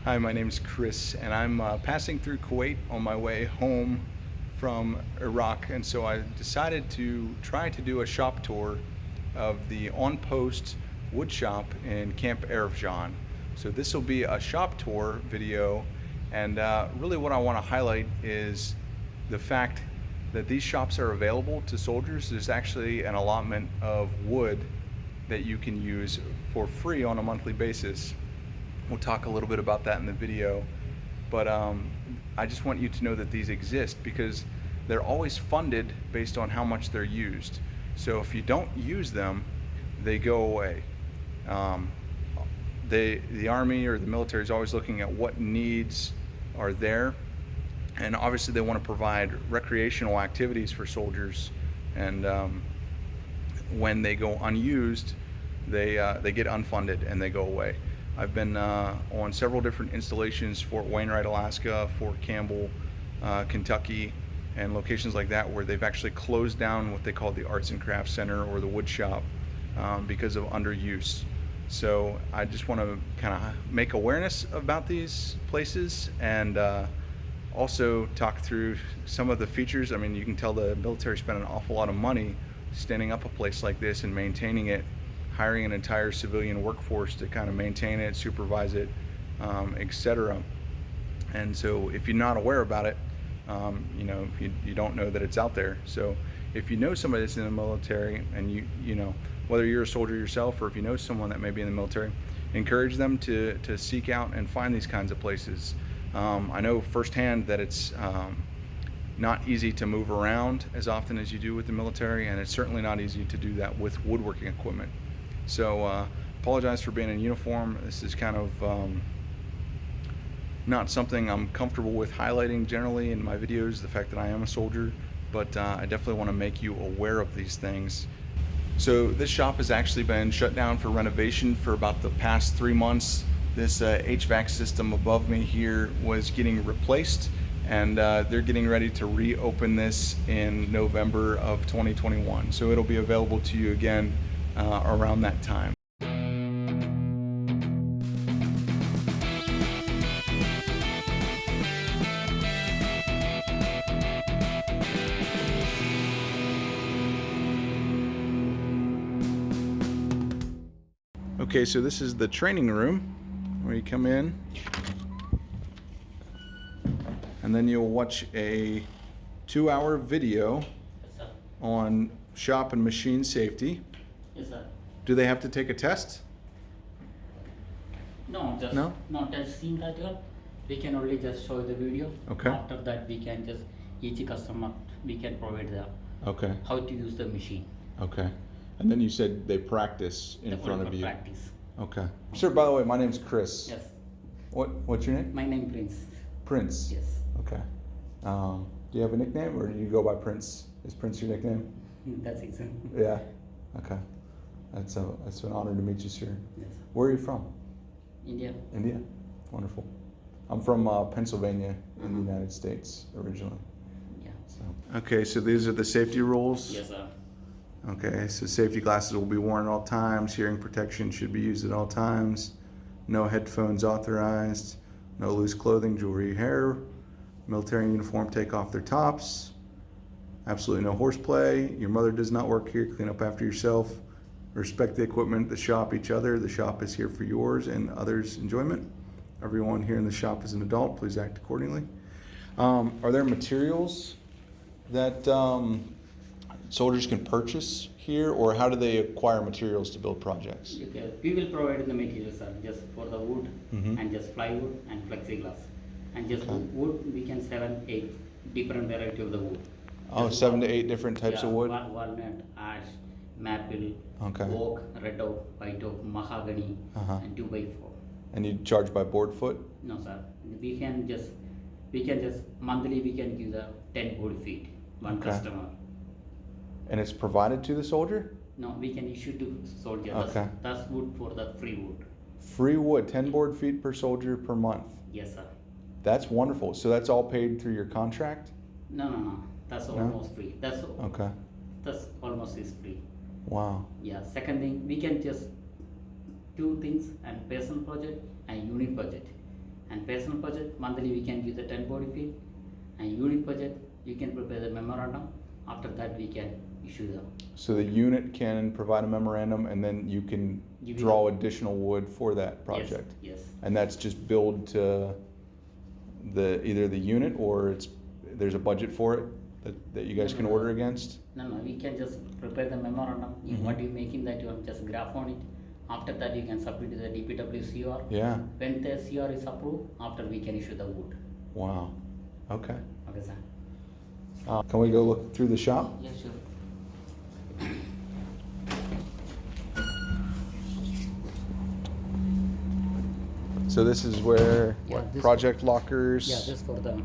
Hi, my name is Chris, and I'm passing through Kuwait on my way home from Iraq, and so I decided to try to do a shop tour of the on-post wood shop in Camp Arifjan. So this will be a shop tour video, and really what I want to highlight is the fact that these shops are available to soldiers. There's actually an allotment of wood that you can use for free on a monthly basis. We'll talk a little bit about that in the video, but I just want you to know that these exist because they're always funded based on how much they're used. So if you don't use them, they go away. The Army or the military is always looking at what needs are there, and obviously they want to provide recreational activities for soldiers, and when they go unused, they get unfunded and they go away. I've been on several different installations, Fort Wainwright, Alaska, Fort Campbell, Kentucky, and locations like that where they've actually closed down what they call the Arts and Crafts Center or the wood shop because of underuse. So I just want to kind of make awareness about these places and also talk through some of the features. I mean, you can tell the military spent an awful lot of money standing up a place like this and maintaining it, hiring an entire civilian workforce to kind of maintain it, supervise it, etc. And so if you're not aware about it, you don't know that it's out there. So if you know somebody that's in the military, and you know, whether you're a soldier yourself or if you know someone that may be in the military, encourage them to seek out and find these kinds of places. I know firsthand that it's not easy to move around as often as you do with the military, and it's certainly not easy to do that with woodworking equipment. So apologize for being in uniform. This is kind of not something I'm comfortable with highlighting generally in my videos, the fact that I am a soldier, but I definitely want to make you aware of these things. So this shop has actually been shut down for renovation for about the past 3 months. This HVAC system above me here was getting replaced, and they're getting ready to reopen this in November of 2021. So it'll be available to you again around that time. Okay, so this is the training room where you come in and then you'll watch a 2-hour video on shop and machine safety. Yes, sir. Do they have to take a test? No, just No? not testing that one. We can only just show the video. Okay. After that, we can just each customer we can provide the Okay. how to use the machine. Okay. And then you said they practice in front of you. Practice. Okay. Sure. By the way, my name's Chris. Yes. What's your name? My name Prince. Prince. Yes. Okay. Do you have a nickname, or do you go by Prince? Is Prince your nickname? That's it, sir. Yeah. Okay. That's an honor to meet you, sir. Yes. Where are you from? India. India. Wonderful. I'm from Pennsylvania in the United States originally. Yeah. So. Okay, so these are the safety rules. Yes, sir. Okay, so safety glasses will be worn at all times. Hearing protection should be used at all times. No headphones authorized. No loose clothing, jewelry, hair. Military in uniform take off their tops. Absolutely no horseplay. Your mother does not work here. Clean up after yourself. Respect the equipment, the shop, each other. The shop is here for yours and others' enjoyment. Everyone here in the shop is an adult. Please act accordingly. Are there materials that soldiers can purchase here, or how do they acquire materials to build projects? Okay. We will provide the materials, sir, just for the wood and just plywood and plexiglass. And just wood, we can 7-8 different variety of the wood. Oh, Just 7 to 8 different types of wood? Walnut, ash, maple, Okay. oak, red oak, white oak, mahogany, and 2x4. And you charge by board foot? No, sir. We can just monthly we can give the 10 board feet one Okay. customer. And it's provided to the soldier? No, we can issue to soldier. Okay. That's wood for the free wood. Free wood, 10 board feet per soldier per month. Yes, sir. That's wonderful. So that's all paid through your contract? No. That's almost free. That's almost is free. Wow. Yeah. Second thing, we can just two things, and personal project and unit budget. And personal budget, monthly we can give the 10 body feet. And unit budget, you can prepare the memorandum. After that, we can issue the. So the unit can provide a memorandum, and then you can Give it draw up. additional wood for that project. Yes. And that's just billed to either the unit, or there's a budget for it that you guys can order against. No, we can just prepare the memorandum. What you making that, you just graph on it. After that, you can submit to the DPW CR. Yeah. When the CR is approved, after we can issue the wood. Wow. Okay. Okay, sir. Can we go look through the shop? Yes, sure. So this is where Yeah, this- project lockers. Yeah, this for the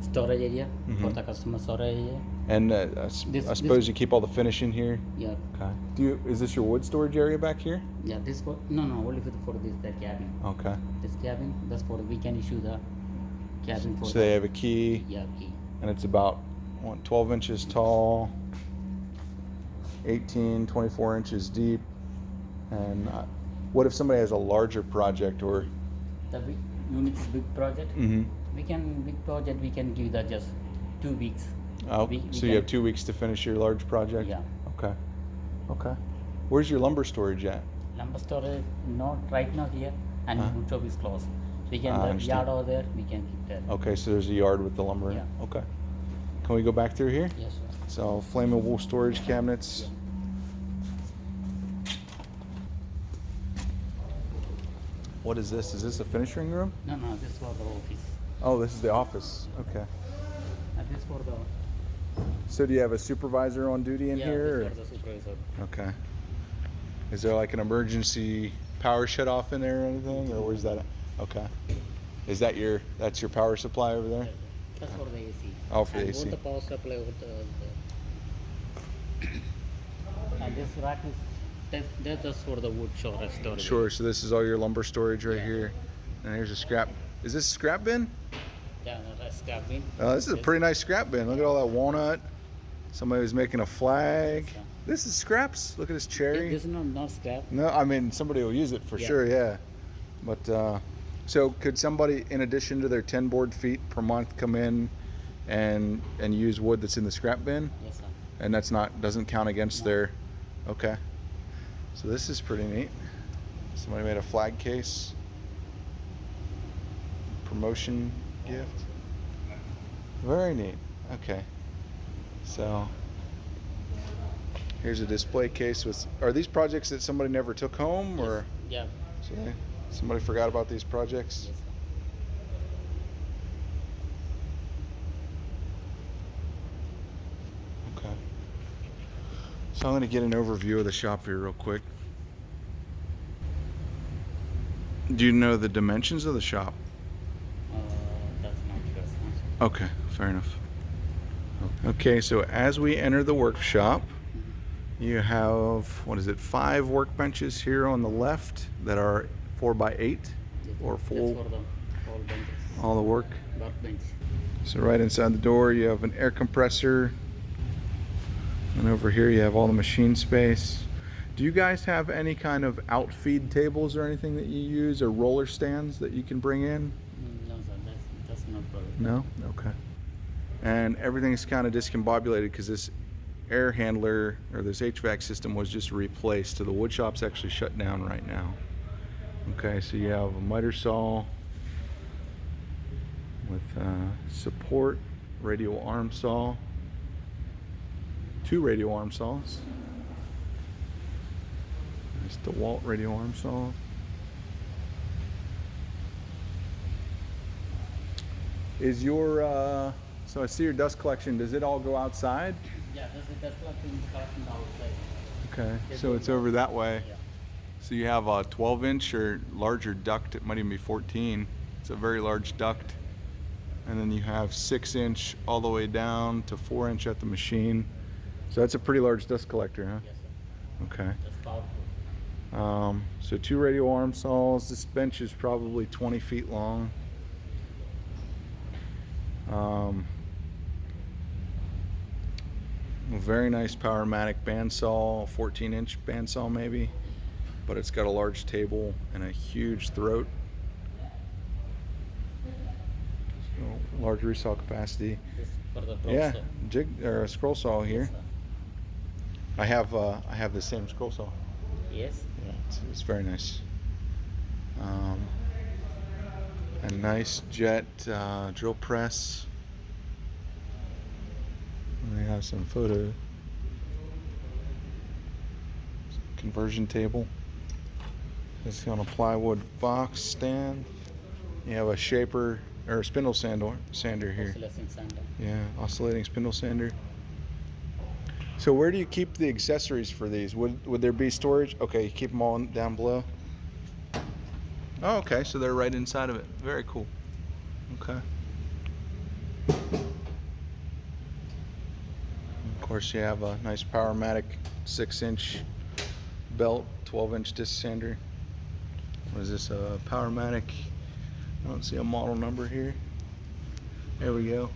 storage area, for the customer storage area. And This- I suppose you keep all the finish in here. Yeah, Okay. Is this your wood storage area back here? yeah. This for only for this the cabin. Okay. This cabin, that's for we can issue the cabin for. So they have a key, Yeah, key. and it's about 12 inches tall, 24 inches deep. And what if somebody has a larger project or? The big units, big project. Mm-hmm. We can give that just 2 weeks. Oh, We so can- you have 2 weeks to finish your large project? Yeah. Okay. Okay. Where's your lumber storage at? Lumber storage not right now here, and woodshop is closed. We can I the understand. yard over there. We can keep that. Okay, so there's a yard with the lumber in it? Yeah. Okay. Can we go back through here? Yes, sir. So flammable storage cabinets. What is this? Is this a finishing room? No, this for the office. Oh, this is the office. Okay. This for the. So do you have a supervisor on duty in Yeah, here? this for the supervisor. Or? Okay. Is there like an emergency power shut off in there or anything? Or where's that at? Okay. Is that that's your power supply over there? That's for the AC. Oh, for the and AC. Both the power supply with the and this rack is that's just for the wood storage. Sure, so this is all your lumber storage right Yeah. here. And here's a scrap. Is this a scrap bin? Yeah, that's cabin. Oh, this is a pretty nice scrap bin. Look at all that walnut. Somebody was making a flag. Yeah. This is scraps. Look at this cherry. This is not scrap. No, I mean somebody will use it for Yeah. sure, yeah. But so could somebody, in addition to their 10 board feet per month, come in and use wood that's in the scrap bin? Yes, sir. And doesn't count against No. their. Okay. So this is pretty neat. Somebody made a flag case. Promotion gift. Very neat. Okay. So here's a display case with. Are these projects that somebody never took home, or Yeah. so somebody forgot about these projects? Yes, sir. Okay. So I'm going to get an overview of the shop here real quick. Do you know the dimensions of the shop? That's not sure, sir. Okay, fair enough. Okay, so as we enter the workshop, you have, 5 workbenches here on the left that are 4x8 Yes, or just full, for the all benches. all the work. Workbench. So right inside the door you have an air compressor, and over here you have all the machine space. Do you guys have any kind of outfeed tables or anything that you use, or roller stands that you can bring in? No, sir. That's not problem. No? Okay. And everything's kind of discombobulated because this air handler or this HVAC system was just replaced, so the wood shop's actually shut down right now. Okay, so you have a miter saw with support, radial arm saw, 2 radial arm saws. There's DeWalt radial arm saw. Is your so I see your dust collection, does it all go outside? Yeah, that's collecting outside. Okay, so it's over that way. Yeah. So you have a 12-inch or larger duct, it might even be 14. It's a very large duct. And then you have 6-inch all the way down to 4-inch at the machine. So that's a pretty large dust collector, huh? Yes, sir. Okay. That's powerful. So 2 radial arm saws. This bench is probably 20 feet long. A very nice Powermatic bandsaw, 14-inch bandsaw maybe, but it's got a large table and a huge throat. large resaw capacity. This for the drop Yeah, saw. jig or a scroll saw here. Yes, sir. I have the same scroll saw. Yes. Yeah, it's very nice. A nice jet drill press. And they have some photo conversion table. It's on a plywood box stand. You have a shaper or a spindle sander here. Oscillation sander. Yeah, oscillating spindle sander. So where do you keep the accessories for these? Would there be storage? Okay, you keep them all down below. Oh, okay, so they're right inside of it. Very cool. Okay. Of course, you have a nice Powermatic 6-inch belt, 12-inch disc sander. What is this? A Powermatic? I don't see a model number here. There we go.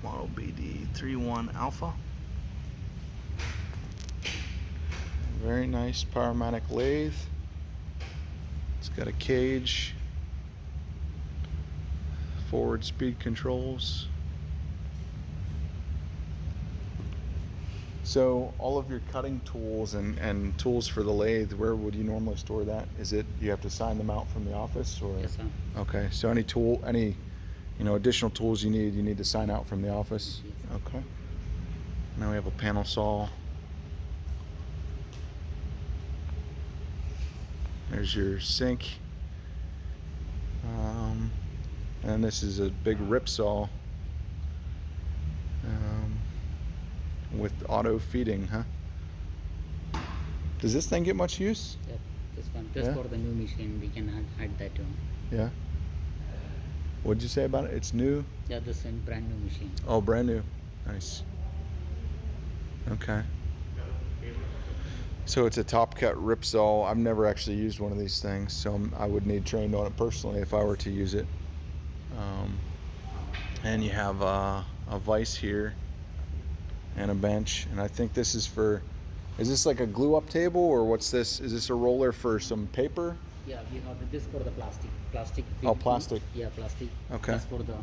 Model BD31 Alpha. Very nice Powermatic lathe. It's got a cage, forward speed controls. So all of your cutting tools and tools for the lathe, where would you normally store that? Is it you have to sign them out from the office, or? Yes, sir. Okay, so any additional tools you need to sign out from the office. Yes. Okay. Now we have a panel saw. There's your sink. And this is a big rip saw with auto feeding, huh? Does this thing get much use? Yeah, this one. Just Yeah. for the new machine, we can add that one. Yeah. What'd you say about it? It's new? Yeah, this is brand new machine. Oh, brand new. Nice. Okay. So it's a top cut rip saw. I've never actually used one of these things, so I would need trained on it personally if I were to use it. And you have a vise here and a bench, and I think this is is this like a glue up table, or what's this? Is this a roller for some paper? Yeah, we have this for the plastic. Oh, plastic. Yeah, plastic. Okay. That's for the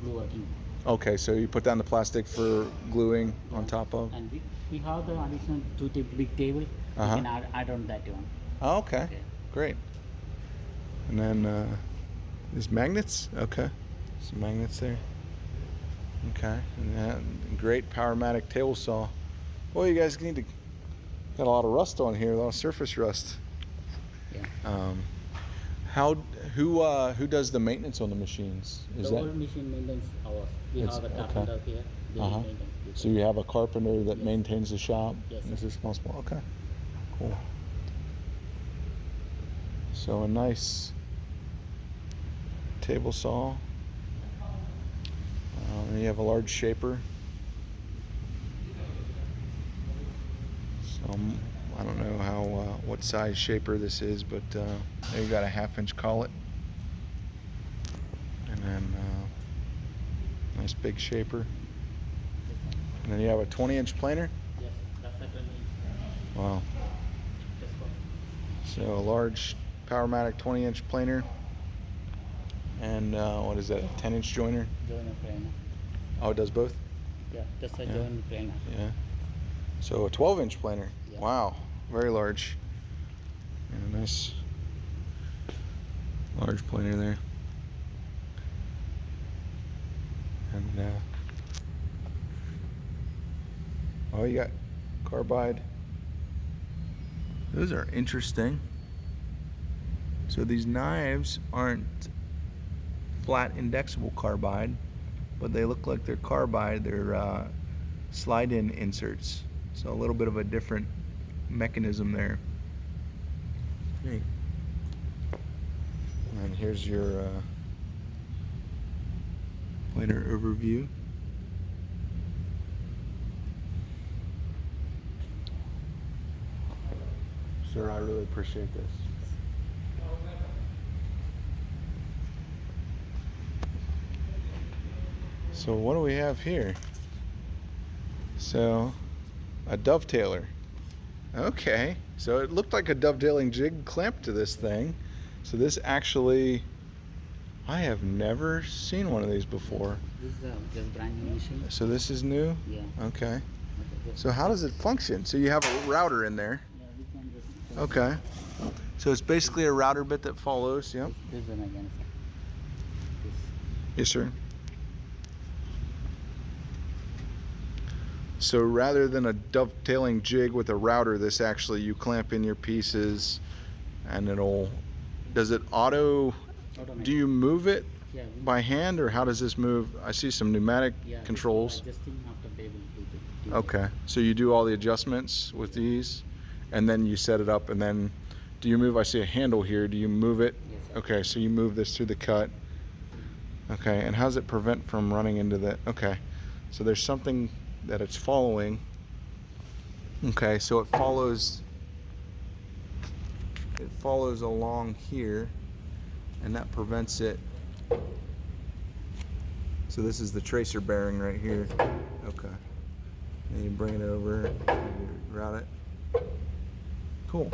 glue working. Okay, so you put down the plastic for gluing on top of. And we have the additional big table. Uh-huh. We can add on that one. Oh, okay. Okay. Great. And then there's magnets. Okay, some magnets there. Okay, and that great Powermatic table saw. Boy, you guys got a lot of rust on here, a lot of surface rust. Yeah. Who does the maintenance on the machines? The whole machine maintenance ours. We It's- have a okay. carpenter here. They Uh-huh. maintenance. So you have a carpenter that Yes. maintains the shop? Yes, Is sir. responsible? Okay, cool. So a nice table saw. And you have a large shaper. So I don't know what size shaper this is, but you got a 1/2-inch collet, and then nice big shaper. And then you have a 20-inch planer. Yes, that's a 20. Wow. Just for So a large Powermatic 20-inch planer, and what is that? A 10-inch joiner? joiner planer. Oh, it does both. Yeah, just a Yeah. joiner planer. Yeah. So a 12-inch planer. Yeah. Wow, very large. And a nice large planer there. And oh, you got carbide. Those are interesting. So these knives aren't flat indexable carbide, but they look like they're carbide. They're slide-in inserts. So a little bit of a different mechanism there. Great. And here's your planer overview. Sir, I really appreciate this. So what do we have here? So a Dovetailer. Okay, so it looked like a dovetailing jig clamped to this thing. So this actually I have never seen one of these before. This is just brand new machine. So this is new? Yeah. Okay. Okay, just, So how does it function? So you have a router in there. yeah, we can just. Okay. So it's basically a router bit that follows, yep. This is the mechanism. This. Yes, sir. So rather than a dovetailing jig with a router, this actually, you clamp in your pieces and does it auto, Automatic. do you move it Yeah, by hand or how does this move? I see some pneumatic yeah, controls. Adjusting after they will do it. Okay, so you do all the adjustments with these and then you set it up and then do you move, I see a handle here, do you move it? Yes, sir. Okay, so you move this through the cut. Okay, and how does it prevent from running into the, okay, so there's something that it's following. Okay, so it follows along here and that prevents it. So this is the tracer bearing right here. Okay. And you bring it over, you route it. Cool.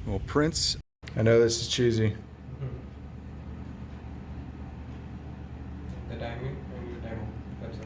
Well, Prince, I know this is cheesy. The timing and the time. That's it.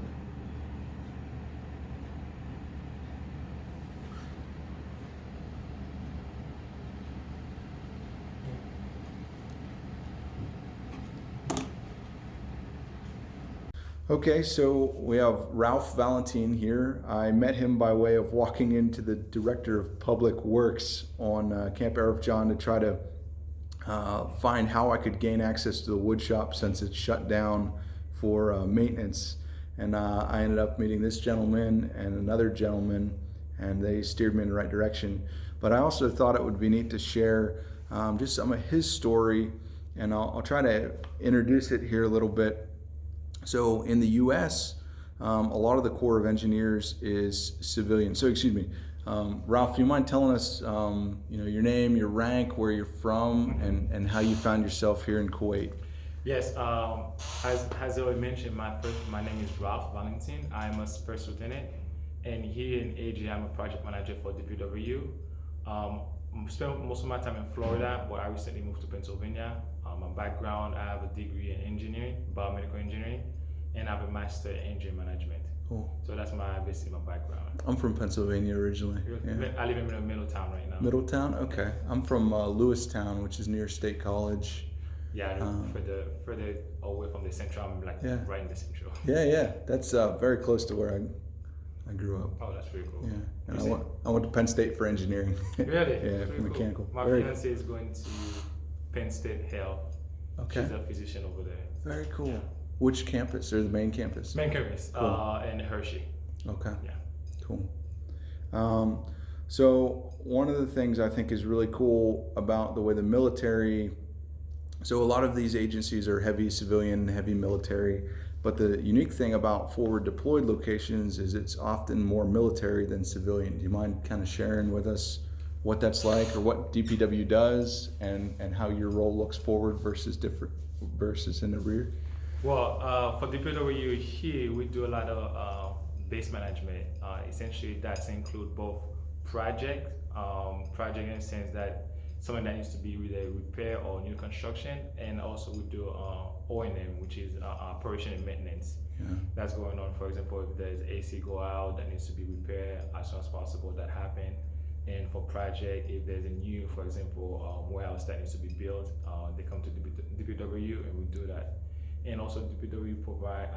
Okay, so we have Ralph Valentin here. I met him by way of walking into the Director of Public Works on Camp Arifjan to try to find how I could gain access to the woodshop since it's shut down for maintenance. And I ended up meeting this gentleman and another gentleman, and they steered me in the right direction. But I also thought it would be neat to share just some of his story, and I'll try to introduce it here a little bit. So in the U.S., a lot of the Corps of Engineers is civilian. So excuse me, Ralph, do you mind telling us, your name, your rank, where you're from, and how you found yourself here in Kuwait? Yes, as I mentioned, my name is Ralph Valentin. I'm a first lieutenant, and here in AG, I'm a project manager for DPW. Spent most of my time in Florida, but I recently moved to Pennsylvania. My background, I have a degree in engineering, biomedical engineering, and I have a master in engineering management. Cool. So that's basically my background. I'm from Pennsylvania originally. Yeah. I live in Middletown right now. Middletown? Okay. I'm from Lewistown, which is near State College. Yeah, further away from the central. I'm right in the central. Yeah. That's very close to where I grew up. Oh, that's pretty cool. Yeah, and I went to Penn State for engineering. Really? Yeah, for mechanical. Cool. My fiance is going to Penn State Health. Okay. She's a physician over there. Very cool. Yeah. Which campus, or the main campus? Main campus, Cool. in Hershey. Okay. Yeah. Cool. So one of the things I think is really cool about the way the military, so a lot of these agencies are heavy civilian, heavy military, but the unique thing about forward deployed locations is it's often more military than civilian. Do you mind kind of sharing with us what that's like, or what DPW does, and how your role looks forward versus in the rear? Well, for DPW here, we do a lot of base management. Essentially, that's include both project in the sense that something that needs to be either repair or new construction, and also we do O&M, which is operation and maintenance. Yeah. That's going on. For example, if there's AC go out that needs to be repaired as soon as possible, that happen. And for project, if there's a new, for example, warehouse that needs to be built, they come to DPW and we do that. And also DPW provide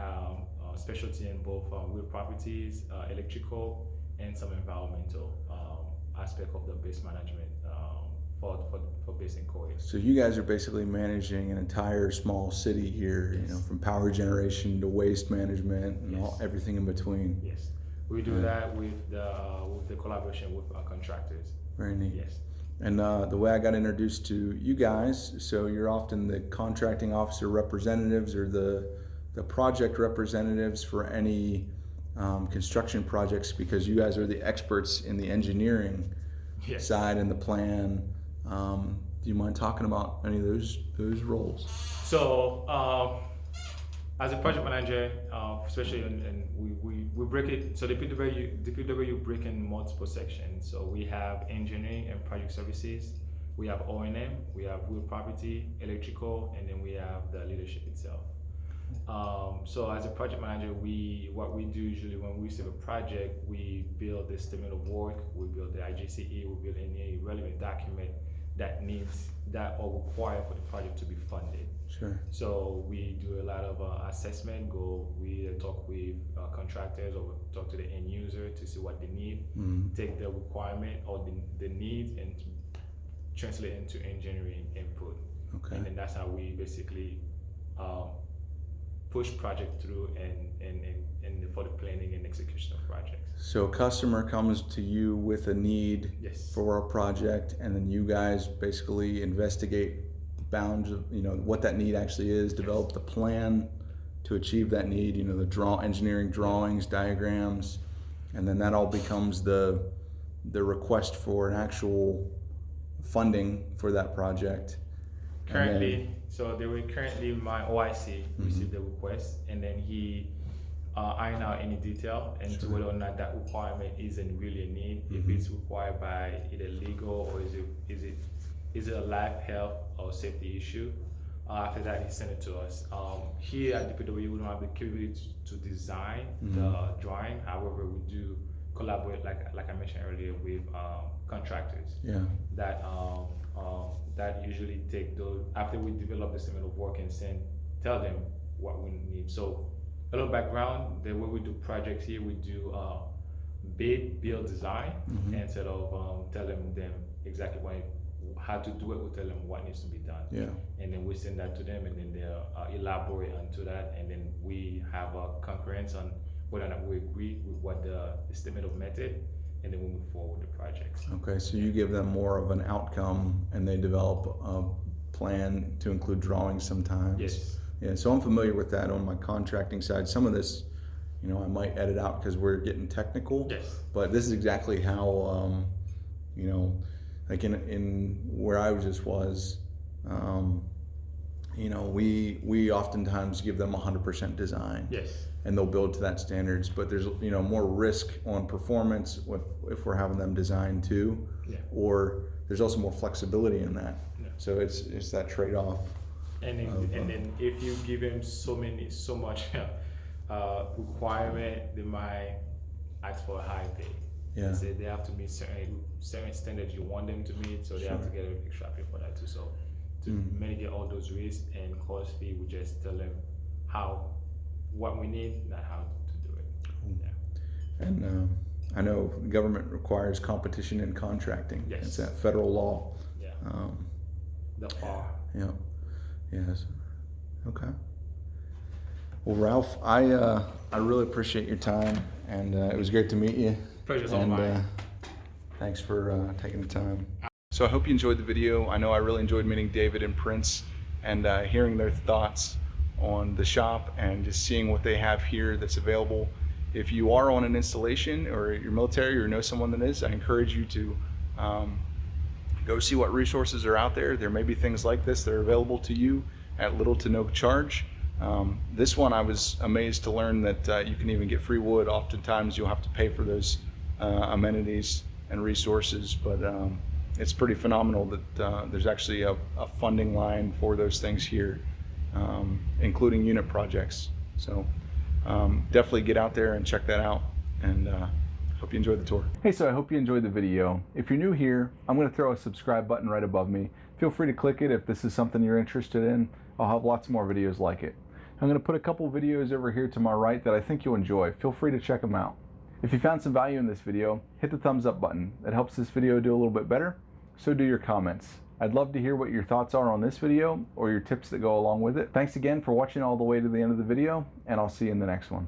specialty in both real properties, electrical, and some environmental aspect of the base management for base in Kuwait. So you guys are basically managing an entire small city here, Yes. from power generation to waste management and Yes. everything in between. Yes, we do that with the collaboration with contractors. Very neat. Yes. And the way I got introduced to you guys, so you're often the contracting officer representatives or the project representatives for any construction projects, because you guys are the experts in the engineering Yes. side and the plan. Do you mind talking about any of those roles? So As a project manager, especially, and we break it, so the PW break in multiple sections. So we have engineering and project services, we have O&M, we have real property, electrical, and then we have the leadership itself. So as a project manager, what we do usually when we receive a project, we build the statement of work, we build the IGCE, we build any relevant document that are required for the project to be funded. Sure. So we do a lot of assessment. We talk with contractors or talk to the end user to see what they need. Take the requirement or the needs and translate into engineering input. Okay. And then that's how we basically push project through and for the planning and execution of projects. So a customer comes to you with a need Yes. for a project, and then you guys basically investigate the bounds of, what that need actually is, develop the plan to achieve that need, the engineering drawings, diagrams, and then that all becomes the request for an actual funding for that project. Currently, my OIC received the request, and then he iron out any detail and to whether or not that requirement isn't really a need, if it's required by either legal or is it a life, health, or safety issue. After that, he sent it to us. Here at DPW, we don't have the capability to design the drawing. However, we do collaborate, like I mentioned earlier, with contractors. Yeah. That usually take those after we develop the statement of work and tell them what we need. So a little background: the way we do projects here, we do bid, build, design, instead of telling them exactly how to do it. We tell them what needs to be done. Yeah. And then we send that to them, and then they elaborate onto that, and then we have a concurrence on whether or not we agree with what the statement of method, and then we move forward with the projects. Okay, so you give them more of an outcome, and they develop a plan to include drawings sometimes. Yes. Yeah, so I'm familiar with that on my contracting side. Some of this, I might edit out because we're getting technical. Yes. But this is exactly how, like in where I was, we oftentimes give them 100% design. Yes. And they'll build to that standards, but there's more risk on performance if we're having them design too. Yeah. Or there's also more flexibility in that. Yeah. So it's that trade-off. And then if you give them so much requirement, they might ask for a high pay. Yeah. They say they have to meet certain standards you want them to meet, so they have to get an extra pay for that too. So to mitigate all those risks and cost fee, we just tell them what we need, not how to do it. Cool. Yeah. And I know the government requires competition in contracting. Yes. It's that federal law. Yeah. The FAR. Yeah. Yes. Okay. Well, Ralph, I really appreciate your time, and it was great to meet you. Pleasure's all mine. Thanks for taking the time. So I hope you enjoyed the video. I know I really enjoyed meeting David and Prince and hearing their thoughts on the shop and just seeing what they have here that's available. If you are on an installation or you're military or know someone that is, I encourage you to go see what resources are out there. There may be things like this that are available to you at little to no charge. This one I was amazed to learn that you can even get free wood. Oftentimes you'll have to pay for those amenities and resources, but it's pretty phenomenal that there's actually a funding line for those things here, including unit projects. So definitely get out there and check that out, and hope you enjoyed the tour. Hey, so I hope you enjoyed the video. If you're new here, I'm going to throw a subscribe button right above me. Feel free to click it if this is something you're interested in. I'll have lots more videos like it. I'm going to put a couple videos over here to my right that I think you'll enjoy. Feel free to check them out. If you found some value in this video, hit the thumbs up button. It helps this video do a little bit better. So do your comments. I'd love to hear what your thoughts are on this video or your tips that go along with it. Thanks again for watching all the way to the end of the video, and I'll see you in the next one.